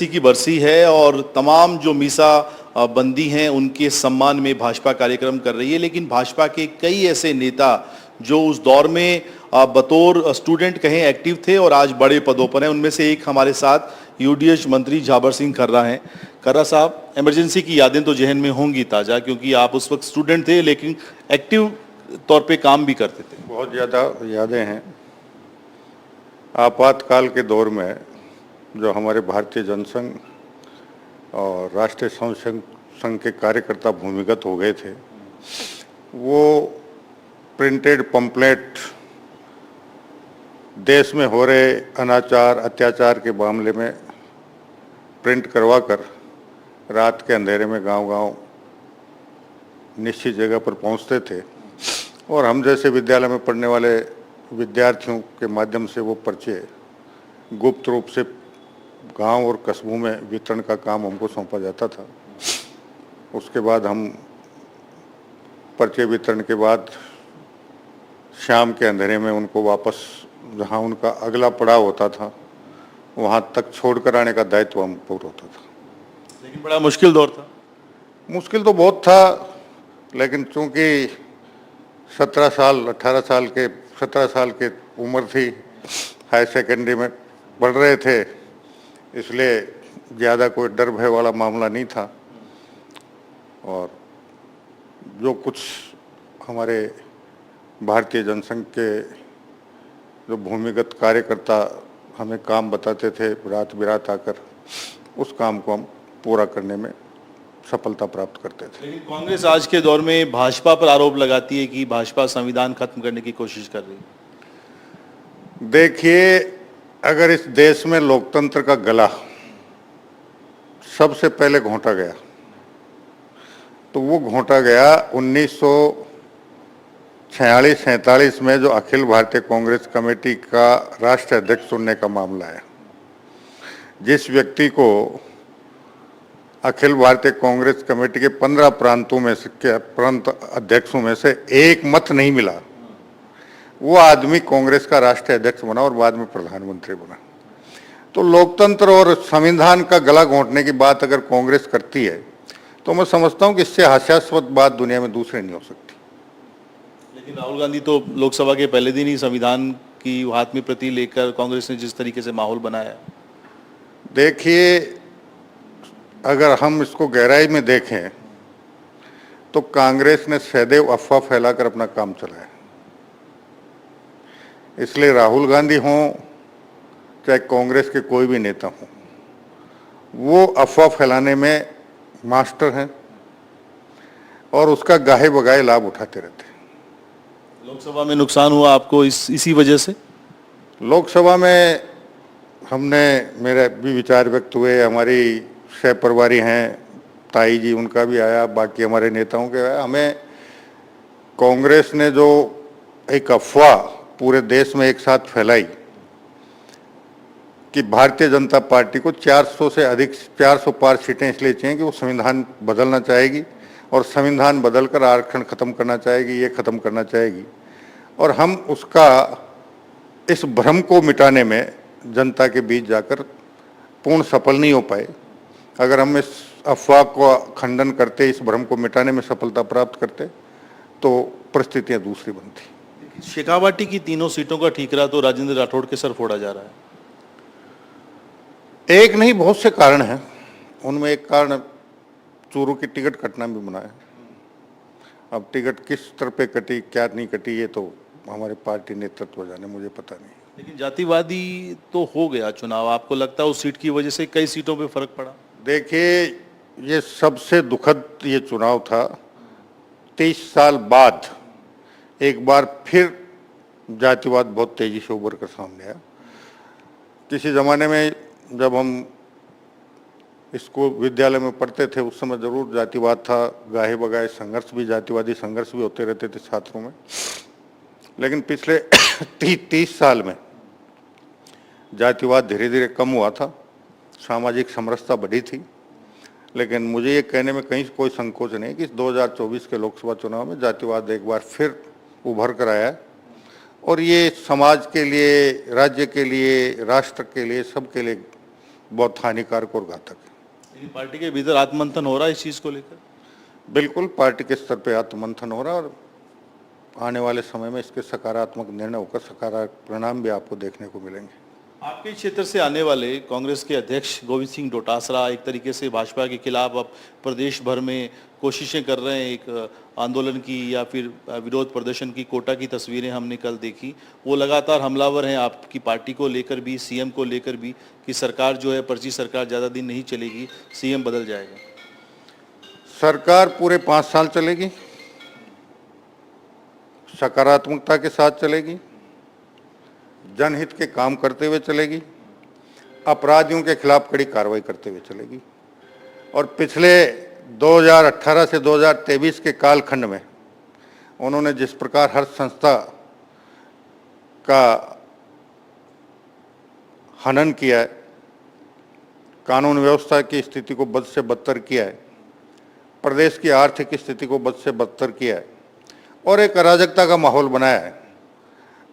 की बरसी है और तमाम जो मीसा बंदी हैं उनके सम्मान में भाजपा कार्यक्रम कर रही है। लेकिन भाजपा के कई ऐसे नेता जो उस दौर में बतौर स्टूडेंट कहें एक्टिव थे और आज बड़े पदों पर हैं, उनमें से एक हमारे साथ यूडीएच मंत्री झाबर सिंह खर्रा हैं। खर्रा साहब, इमरजेंसी की यादें तो जहन में होंगी ताज़ा, क्योंकि आप उस वक्त स्टूडेंट थे लेकिन एक्टिव तौर पे काम भी करते थे। बहुत ज़्यादा यादें हैं। आपातकाल के दौर में जो हमारे भारतीय जनसंघ और राष्ट्रीय संघ के कार्यकर्ता भूमिगत हो गए थे, वो प्रिंटेड पंपलेट देश में हो रहे अनाचार अत्याचार के मामले में प्रिंट करवा कर रात के अंधेरे में गांव-गांव निश्चित जगह पर पहुंचते थे और हम जैसे विद्यालय में पढ़ने वाले विद्यार्थियों के माध्यम से वो पर्चे गुप्त रूप से गांव और कस्बों में वितरण का काम हमको सौंपा जाता था। उसके बाद हम पर्चे वितरण के बाद शाम के अंधेरे में उनको वापस जहां उनका अगला पड़ाव होता था वहां तक छोड़ कर आने का दायित्व हम पर होता था। लेकिन बड़ा मुश्किल दौर था। मुश्किल तो बहुत था, लेकिन चूंकि 17 साल के उम्र थी, हाई सेकेंडरी में पढ़ रहे थे, इसलिए ज़्यादा कोई डर भय वाला मामला नहीं था। और जो कुछ हमारे भारतीय जनसंघ के जो भूमिगत कार्यकर्ता हमें काम बताते थे रात बिरात आकर, उस काम को हम पूरा करने में सफलता प्राप्त करते थे। लेकिन कांग्रेस आज के दौर में भाजपा पर आरोप लगाती है कि भाजपा संविधान खत्म करने की कोशिश कर रही है। देखिए, अगर इस देश में लोकतंत्र का गला सबसे पहले घोंटा गया तो वो घोंटा गया 1946-47 में, जो अखिल भारतीय कांग्रेस कमेटी का राष्ट्रीय अध्यक्ष चुनने का मामला है। जिस व्यक्ति को अखिल भारतीय कांग्रेस कमेटी के 15 प्रांतों में से प्रांत अध्यक्षों में से एक मत नहीं मिला, वो आदमी कांग्रेस का राष्ट्रीय अध्यक्ष बना और बाद में प्रधानमंत्री बना। तो लोकतंत्र और संविधान का गला घोंटने की बात अगर कांग्रेस करती है तो मैं समझता हूं कि इससे हास्यास्पद बात दुनिया में दूसरी नहीं हो सकती। लेकिन राहुल गांधी तो लोकसभा के पहले दिन ही संविधान की हाथ में प्रति लेकर कांग्रेस ने जिस तरीके से माहौल बनाया। देखिए, अगर हम इसको गहराई में देखें तो कांग्रेस ने सदैव अफवाह फैलाकर अपना काम चलाया। इसलिए राहुल गांधी हों चाहे कांग्रेस के कोई भी नेता हों, वो अफवाह फैलाने में मास्टर हैं और उसका गाहे बगाहे लाभ उठाते रहते हैं। लोकसभा में नुकसान हुआ आपको इसी वजह से? लोकसभा में मेरे भी विचार व्यक्त हुए, हमारी सहप्रभारी हैं ताई जी, उनका भी आया, बाकी हमारे नेताओं के आया। हमें कांग्रेस ने जो एक अफवाह पूरे देश में एक साथ फैलाई कि भारतीय जनता पार्टी को 400 से अधिक 400 पार सीटें इसलिए चाहिए कि वो संविधान बदलना चाहेगी और संविधान बदलकर आरक्षण खत्म करना चाहेगी, ये खत्म करना चाहेगी। और हम उसका इस भ्रम को मिटाने में जनता के बीच जाकर पूर्ण सफल नहीं हो पाए। अगर हम इस अफवाह को खंडन करते, इस भ्रम को मिटाने में सफलता प्राप्त करते, तो परिस्थितियां दूसरी बनती। शेखावाटी की तीनों सीटों का ठीकरा तो राजेंद्र राठौड़ के सर फोड़ा जा रहा है। एक नहीं, बहुत से कारण हैं। उनमें एक कारण चूरू की टिकट कटना भी बना है। अब टिकट किस तरह पे कटी, क्या नहीं कटी, ये तो हमारे पार्टी नेतृत्व जाने, मुझे पता नहीं। लेकिन जातिवादी तो हो गया चुनाव। आपको लगता है उस सीट की वजह से कई सीटों पे फर्क पड़ा? देखिए, ये सबसे दुखद ये चुनाव था। 23 साल बाद एक बार फिर जातिवाद बहुत तेजी से उभर कर सामने आया। किसी ज़माने में जब हम इसको विद्यालय में पढ़ते थे उस समय जरूर जातिवाद था, गाहे बगाहे संघर्ष भी, जातिवादी संघर्ष भी होते रहते थे छात्रों में। लेकिन पिछले 30 साल में जातिवाद धीरे धीरे कम हुआ था, सामाजिक समरसता बढ़ी थी। लेकिन मुझे ये कहने में कहीं कोई संकोच नहीं कि 2024 के लोकसभा चुनाव में जातिवाद एक बार फिर उभर कर आया और ये समाज के लिए, राज्य के लिए, राष्ट्र के लिए, सबके लिए बहुत हानिकारक और घातक है। लेकिन पार्टी के भीतर आत्ममंथन हो रहा है इस चीज को लेकर? बिल्कुल पार्टी के स्तर पे आत्ममंथन हो रहा है और आने वाले समय में इसके सकारात्मक निर्णय होकर सकारात्मक परिणाम भी आपको देखने को मिलेंगे। आपके क्षेत्र से आने वाले कांग्रेस के अध्यक्ष गोविंद सिंह डोटासरा एक तरीके से भाजपा के खिलाफ अब प्रदेश भर में कोशिशें कर रहे हैं, एक आंदोलन की या फिर विरोध प्रदर्शन की। कोटा की तस्वीरें हमने कल देखी, वो लगातार हमलावर हैं आपकी पार्टी को लेकर भी, सीएम को लेकर भी, कि सरकार जो है पर्ची सरकार ज़्यादा दिन नहीं चलेगी, सीएम बदल जाएगा। सरकार पूरे 5 साल चलेगी, सकारात्मकता के साथ चलेगी, जनहित के काम करते हुए चलेगी, अपराधियों के खिलाफ कड़ी कार्रवाई करते हुए चलेगी। और पिछले 2018 से 2023 के कालखंड में उन्होंने जिस प्रकार हर संस्था का हनन किया है, कानून व्यवस्था की स्थिति को बद से बदतर किया है, प्रदेश की आर्थिक स्थिति को बद से बदतर किया है और एक अराजकता का माहौल बनाया है,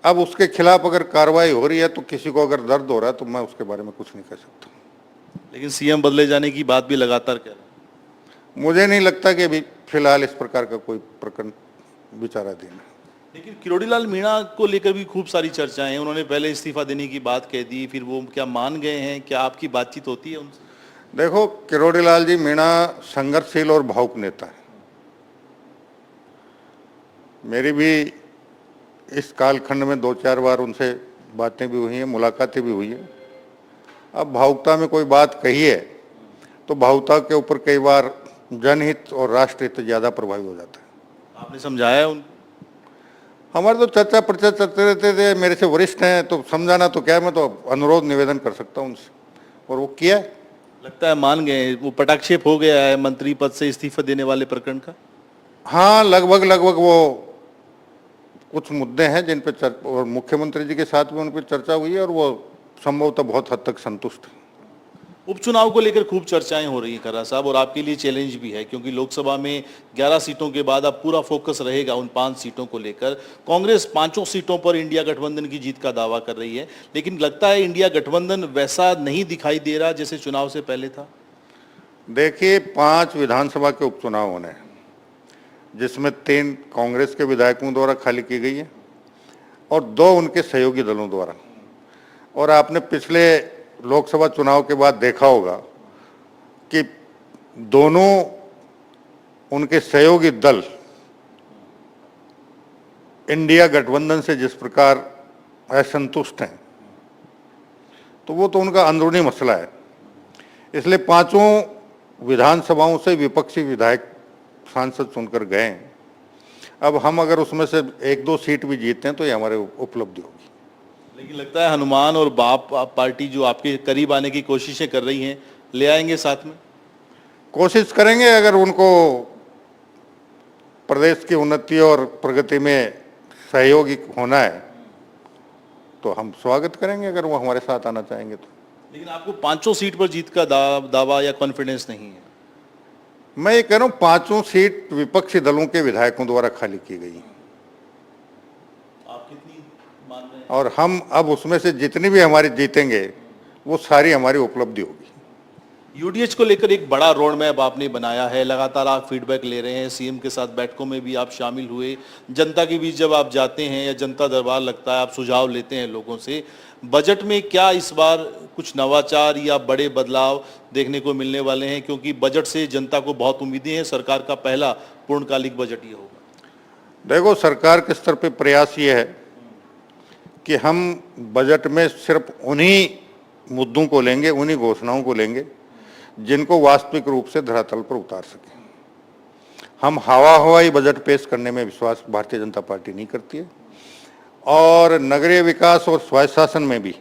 अब उसके खिलाफ अगर कार्रवाई हो रही है तो किसी को अगर दर्द हो रहा है तो मैं उसके बारे में कुछ नहीं कह सकता। लेकिन सीएम बदले जाने की बात भी लगातार कह रहे हैं। मुझे नहीं लगता कि अभी फिलहाल इस प्रकार का कोई प्रकरण विचाराधीन है। लेकिन किरोड़ीलाल मीणा को लेकर भी खूब सारी चर्चाएं हैं। उन्होंने पहले इस्तीफा देने की बात कह दी, फिर वो क्या मान गए हैं? क्या आपकी बातचीत होती है उनसे? देखो, किरोड़ीलाल जी मीणा संघर्षशील और भावुक नेता है। मेरी भी इस कालखंड में 2-4 बार उनसे बातें भी हुई हैं, मुलाकातें भी हुई हैं। अब भावुकता में कोई बात कही है तो भावुकता के ऊपर कई बार जनहित और राष्ट्रहित ज़्यादा प्रभावी हो जाता है। आपने समझाया है उनको? हमारे तो चर्चा प्रचर्चा चलते रहते थे, मेरे से वरिष्ठ हैं तो समझाना तो क्या है, मैं तो अनुरोध निवेदन कर सकता हूँ उनसे, और वो किया है। लगता है मान गए, वो पटाक्षेप हो गया है मंत्री पद से इस्तीफा देने वाले प्रकरण का? हाँ, लगभग वो कुछ मुद्दे हैं जिन पे और मुख्यमंत्री जी के साथ भी उन पर चर्चा हुई है और वो संभवतः बहुत हद तक संतुष्ट है। उपचुनाव को लेकर खूब चर्चाएं हो रही हैं खर्रा साहब, और आपके लिए चैलेंज भी है क्योंकि लोकसभा में 11 सीटों के बाद अब पूरा फोकस रहेगा उन 5 सीटों को लेकर। कांग्रेस 5 सीटों पर इंडिया गठबंधन की जीत का दावा कर रही है, लेकिन लगता है इंडिया गठबंधन वैसा नहीं दिखाई दे रहा जैसे चुनाव से पहले था। देखिए, 5 विधानसभा के उपचुनाव होने हैं जिसमें 3 कांग्रेस के विधायकों द्वारा खाली की गई है और 2 उनके सहयोगी दलों द्वारा। और आपने पिछले लोकसभा चुनाव के बाद देखा होगा कि दोनों उनके सहयोगी दल इंडिया गठबंधन से जिस प्रकार असंतुष्ट हैं, तो वो तो उनका अंदरूनी मसला है। इसलिए 5 विधानसभाओं से विपक्षी विधायक सांसद चुनकर गए। अब हम अगर उसमें से 1-2 सीट भी जीतते हैं तो ये हमारे उपलब्धि होगी। लेकिन लगता है हनुमान और बाप पार्टी जो आपके करीब आने की कोशिशें कर रही हैं, ले आएंगे साथ में? कोशिश करेंगे, अगर उनको प्रदेश की उन्नति और प्रगति में सहयोगी होना है तो हम स्वागत करेंगे, अगर वो हमारे साथ आना चाहेंगे तो। लेकिन आपको 5 सीट पर जीत का दावा या कॉन्फिडेंस नहीं है? मैं ये कह रहा हूँ 5 सीट विपक्षी दलों के विधायकों द्वारा खाली की गई आप कितनी मान रहे हैं? और हम अब उसमें से जितनी भी हमारी जीतेंगे वो सारी हमारी उपलब्धि होगी। यूडीएच को लेकर एक बड़ा रोड मैप आपने बनाया है, लगातार आप फीडबैक ले रहे हैं, सीएम के साथ बैठकों में भी आप शामिल हुए, जनता के बीच जब आप जाते हैं या जनता दरबार लगता है आप सुझाव लेते हैं लोगों से। बजट में क्या इस बार कुछ नवाचार या बड़े बदलाव देखने को मिलने वाले हैं, क्योंकि बजट से जनता को बहुत उम्मीदें हैं, सरकार का पहला पूर्णकालिक बजट ये होगा? देखो, सरकार के स्तर पे प्रयास ये है कि हम बजट में सिर्फ उन्हीं मुद्दों को लेंगे, उन्हीं घोषणाओं को लेंगे जिनको वास्तविक रूप से धरातल पर उतार सकें। हम हवाई बजट पेश करने में विश्वास भारतीय जनता पार्टी नहीं करती है और नगरीय विकास और स्वायत्त शासन में भी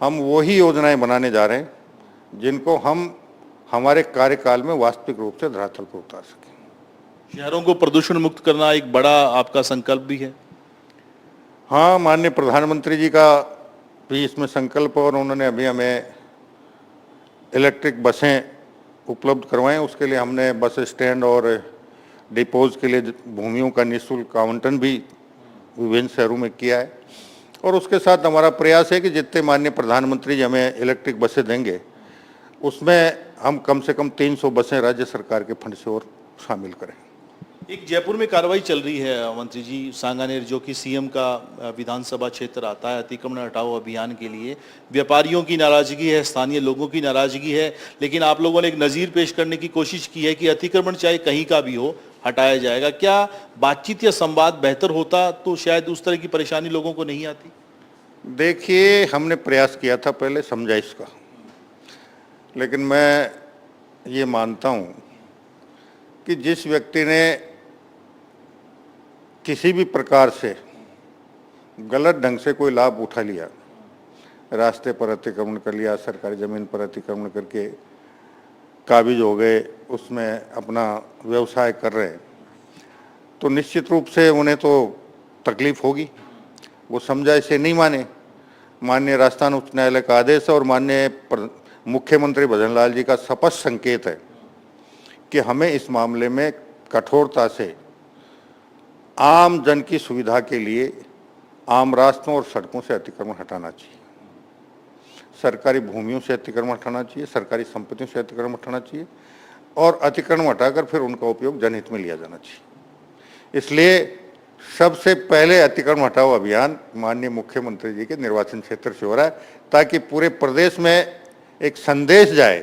हम वही योजनाएं बनाने जा रहे हैं जिनको हम हमारे कार्यकाल में वास्तविक रूप से धरातल पर उतार सकें। शहरों को प्रदूषण मुक्त करना एक बड़ा आपका संकल्प भी है? हाँ, माननीय प्रधानमंत्री जी का भी इसमें संकल्प, और उन्होंने अभी हमें इलेक्ट्रिक बसें उपलब्ध करवाएं। उसके लिए हमने बस स्टैंड और डिपोज के लिए भूमियों का निःशुल्क आवंटन भी विभिन्न शहरों में किया है। और उसके साथ हमारा प्रयास है कि जितने माननीय प्रधानमंत्री जी हमें इलेक्ट्रिक बसें देंगे, उसमें हम कम से कम 300 बसें राज्य सरकार के फंड से और शामिल करें। एक जयपुर में कार्रवाई चल रही है मंत्री जी, सांगानेर जो कि सीएम का विधानसभा क्षेत्र आता है, अतिक्रमण हटाओ अभियान के लिए व्यापारियों की नाराजगी है, स्थानीय लोगों की नाराजगी है, लेकिन आप लोगों ने एक नज़ीर पेश करने की कोशिश की है कि अतिक्रमण चाहे कहीं का भी हो हटाया जाएगा। क्या बातचीत या संवाद बेहतर होता तो शायद उस तरह की परेशानी लोगों को नहीं आती? देखिए, हमने प्रयास किया था पहले समझाइश का, लेकिन मैं ये मानता हूँ कि जिस व्यक्ति ने किसी भी प्रकार से गलत ढंग से कोई लाभ उठा लिया, रास्ते पर अतिक्रमण कर लिया, सरकारी ज़मीन पर अतिक्रमण करके काबिज हो गए, उसमें अपना व्यवसाय कर रहे हैं, तो निश्चित रूप से उन्हें तो तकलीफ होगी। वो समझाइश से नहीं माने। माननीय राजस्थान उच्च न्यायालय का आदेश है और माननीय मुख्यमंत्री भजनलाल जी का स्पष्ट संकेत है कि हमें इस मामले में कठोरता से आम जन की सुविधा के लिए आम रास्तों और सड़कों से अतिक्रमण हटाना चाहिए, सरकारी भूमियों से अतिक्रमण हटाना चाहिए, सरकारी संपत्तियों से अतिक्रमण हटाना चाहिए और अतिक्रमण हटाकर फिर उनका उपयोग जनहित में लिया जाना चाहिए। इसलिए सबसे पहले अतिक्रमण हटाओ अभियान माननीय मुख्यमंत्री जी के निर्वाचन क्षेत्र से हो रहा है, ताकि पूरे प्रदेश में एक संदेश जाए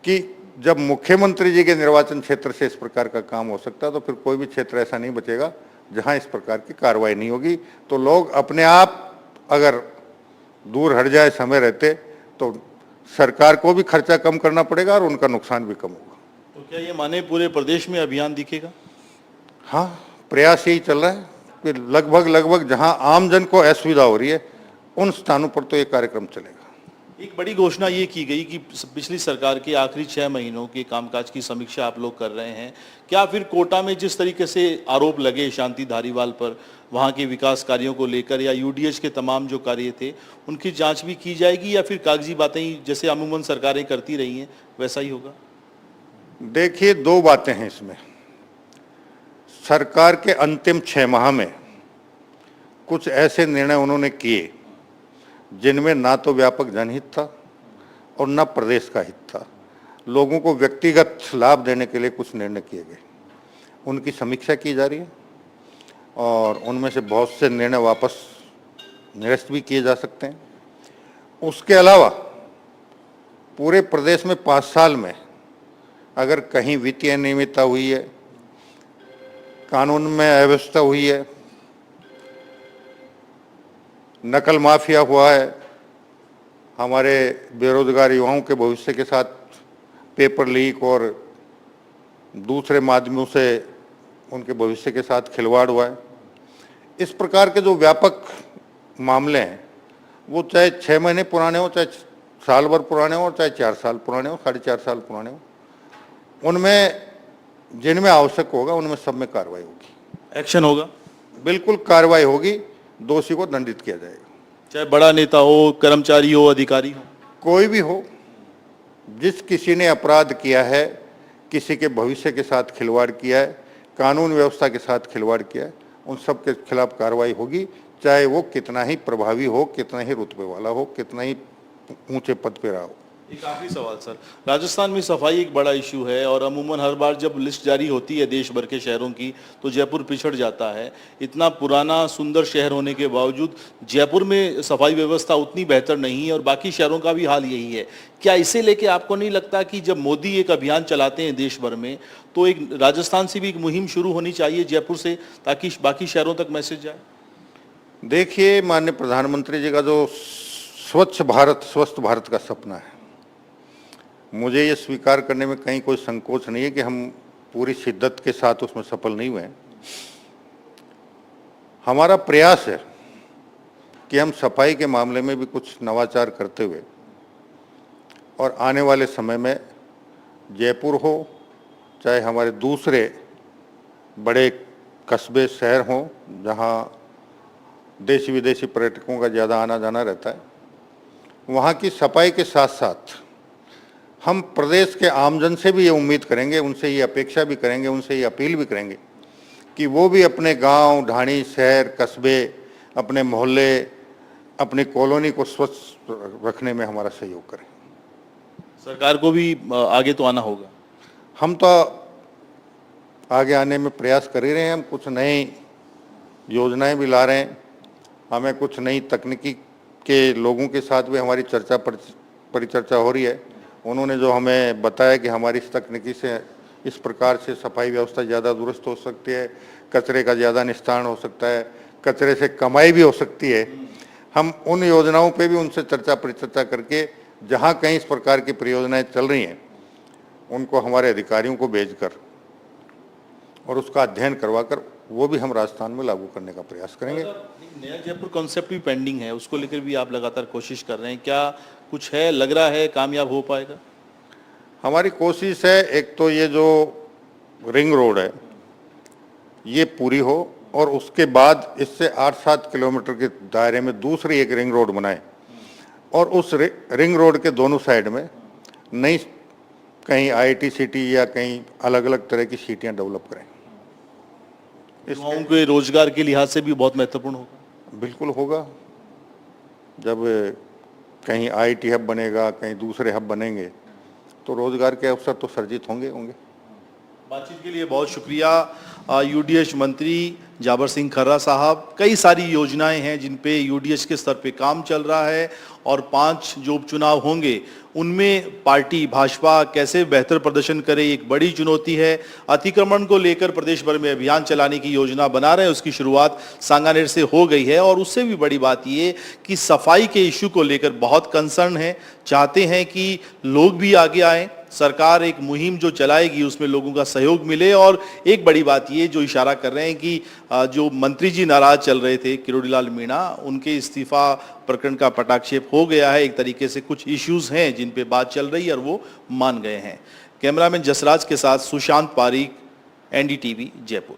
कि जब मुख्यमंत्री जी के निर्वाचन क्षेत्र से इस प्रकार का काम हो सकता है तो फिर कोई भी क्षेत्र ऐसा नहीं बचेगा जहां इस प्रकार की कार्रवाई नहीं होगी। तो लोग अपने आप अगर दूर हट जाए समय रहते तो सरकार को भी खर्चा कम करना पड़ेगा और उनका नुकसान भी कम होगा। तो क्या ये माने पूरे प्रदेश में अभियान दिखेगा? हाँ, प्रयास यही चल रहा है कि लगभग जहां आम जन को असुविधा हो रही है उन स्थानों पर तो ये कार्यक्रम चलेगा। एक बड़ी घोषणा ये की गई कि पिछली सरकार के आखिरी 6 महीनों के कामकाज की समीक्षा आप लोग कर रहे हैं। क्या फिर कोटा में जिस तरीके से आरोप लगे शांति धारीवाल पर, वहाँ के विकास कार्यों को लेकर या यूडीएच के तमाम जो कार्य थे उनकी जांच भी की जाएगी या फिर कागजी बातें ही जैसे अमूमन सरकारें करती रही हैं वैसा ही होगा? देखिए, 2 बातें हैं इसमें। सरकार के अंतिम 6 माह में कुछ ऐसे निर्णय उन्होंने किए जिनमें ना तो व्यापक जनहित था और ना प्रदेश का हित था। लोगों को व्यक्तिगत लाभ देने के लिए कुछ निर्णय किए गए, उनकी समीक्षा की जा रही है और उनमें से बहुत से निर्णय वापस निरस्त भी किए जा सकते हैं। उसके अलावा पूरे प्रदेश में 5 साल में अगर कहीं वित्तीय अनियमितता हुई है, कानून में अव्यवस्था हुई है, नकल माफिया हुआ है, हमारे बेरोजगार युवाओं के भविष्य के साथ पेपर लीक और दूसरे माध्यमों से उनके भविष्य के साथ खिलवाड़ हुआ है, इस प्रकार के जो व्यापक मामले हैं वो चाहे 6 महीने पुराने हो, चाहे साल भर पुराने हो और चाहे 4 साल पुराने हो, 4.5 साल पुराने हो, उनमें जिनमें आवश्यक होगा उनमें सब में कार्रवाई होगी। एक्शन होगा? बिल्कुल कार्रवाई होगी, दोषी को दंडित किया जाएगा। चाहे बड़ा नेता हो, कर्मचारी हो, अधिकारी हो, कोई भी हो, जिस किसी ने अपराध किया है, किसी के भविष्य के साथ खिलवाड़ किया है, कानून व्यवस्था के साथ खिलवाड़ किया है, उन सब के खिलाफ कार्रवाई होगी, चाहे वो कितना ही प्रभावी हो, कितना ही रुतबे वाला हो, कितना ही ऊंचे पद पे रहा हो। एक आखिरी सवाल सर, राजस्थान में सफाई एक बड़ा इशू है और अमूमन हर बार जब लिस्ट जारी होती है देश भर के शहरों की तो जयपुर पिछड़ जाता है। इतना पुराना सुंदर शहर होने के बावजूद जयपुर में सफाई व्यवस्था उतनी बेहतर नहीं है और बाकी शहरों का भी हाल यही है। क्या इसे लेके आपको नहीं लगता कि जब मोदी एक अभियान चलाते हैं देश भर में तो एक राजस्थान से भी एक मुहिम शुरू होनी चाहिए जयपुर से, ताकि बाकी शहरों तक मैसेज जाए? देखिए, माननीय प्रधानमंत्री जी का जो स्वच्छ भारत स्वस्थ भारत का सपना है, मुझे ये स्वीकार करने में कहीं कोई संकोच नहीं है कि हम पूरी शिद्दत के साथ उसमें सफल नहीं हुए। हमारा प्रयास है कि हम सफाई के मामले में भी कुछ नवाचार करते हुए और आने वाले समय में जयपुर हो चाहे हमारे दूसरे बड़े कस्बे शहर हों जहां देशी विदेशी पर्यटकों का ज़्यादा आना जाना रहता है, वहाँ की सफाई के साथ साथ हम प्रदेश के आमजन से भी ये उम्मीद करेंगे, उनसे ये अपेक्षा भी करेंगे, उनसे ये अपील भी करेंगे कि वो भी अपने गांव, ढाणी, शहर, कस्बे अपने मोहल्ले, अपनी कॉलोनी को स्वच्छ रखने में हमारा सहयोग करें। सरकार को भी आगे तो आना होगा। हम तो आगे आने में प्रयास कर ही रहे हैं। हम कुछ नई योजनाएं भी ला रहे हैं। हमें कुछ नई तकनीकी के लोगों के साथ भी हमारी परिचर्चा हो रही है। उन्होंने जो हमें बताया कि हमारी इस तकनीकी से इस प्रकार से सफाई व्यवस्था ज़्यादा दुरुस्त हो सकती है, कचरे का ज़्यादा निस्तारण हो सकता है, कचरे से कमाई भी हो सकती है। हम उन योजनाओं पे भी उनसे परिचर्चा करके जहाँ कहीं इस प्रकार की परियोजनाएं चल रही हैं उनको हमारे अधिकारियों को भेजकर और उसका अध्ययन करवाकर वो भी हम राजस्थान में लागू करने का प्रयास करेंगे। नया जयपुर कॉन्सेप्ट भी पेंडिंग है, उसको लेकर भी आप लगातार कोशिश कर रहे हैं, क्या कुछ है, लग रहा है कामयाब हो पाएगा? हमारी कोशिश है एक तो ये जो रिंग रोड है ये पूरी हो और उसके बाद इससे 8-7 किलोमीटर के दायरे में दूसरी एक रिंग रोड बनाए और उस रिंग रोड के दोनों साइड में नई कहीं IIT सिटी या कहीं अलग अलग तरह की सिटियां डेवलप करें। युवाओं के रोजगार के लिहाज से भी बहुत महत्वपूर्ण होगा। बिल्कुल होगा। जब कहीं IIT हब बनेगा, कहीं दूसरे हब बनेंगे तो रोजगार के अवसर तो सर्जित होंगे। बातचीत के लिए बहुत शुक्रिया UDH मंत्री जाबर सिंह खर्रा साहब। कई सारी योजनाएं हैं जिन पे UDH के स्तर पे काम चल रहा है और 5 जो उपचुनाव होंगे उनमें पार्टी भाजपा कैसे बेहतर प्रदर्शन करे, एक बड़ी चुनौती है। अतिक्रमण को लेकर प्रदेश भर में अभियान चलाने की योजना बना रहे हैं, उसकी शुरुआत सांगानेर से हो गई है और उससे भी बड़ी बात ये कि सफाई के इशू को लेकर बहुत कंसर्न है, चाहते हैं कि लोग भी आगे आएं, सरकार एक मुहिम जो चलाएगी उसमें लोगों का सहयोग मिले। और एक बड़ी बात ये जो इशारा कर रहे हैं कि जो मंत्री जी नाराज चल रहे थे किरोड़ीलाल मीणा, उनके इस्तीफा प्रकरण का पटाक्षेप हो गया है। एक तरीके से कुछ इश्यूज हैं जिन पे बात चल रही है और वो मान गए हैं। कैमरामैन जसराज के साथ सुशांत पारीक, NDTV जयपुर।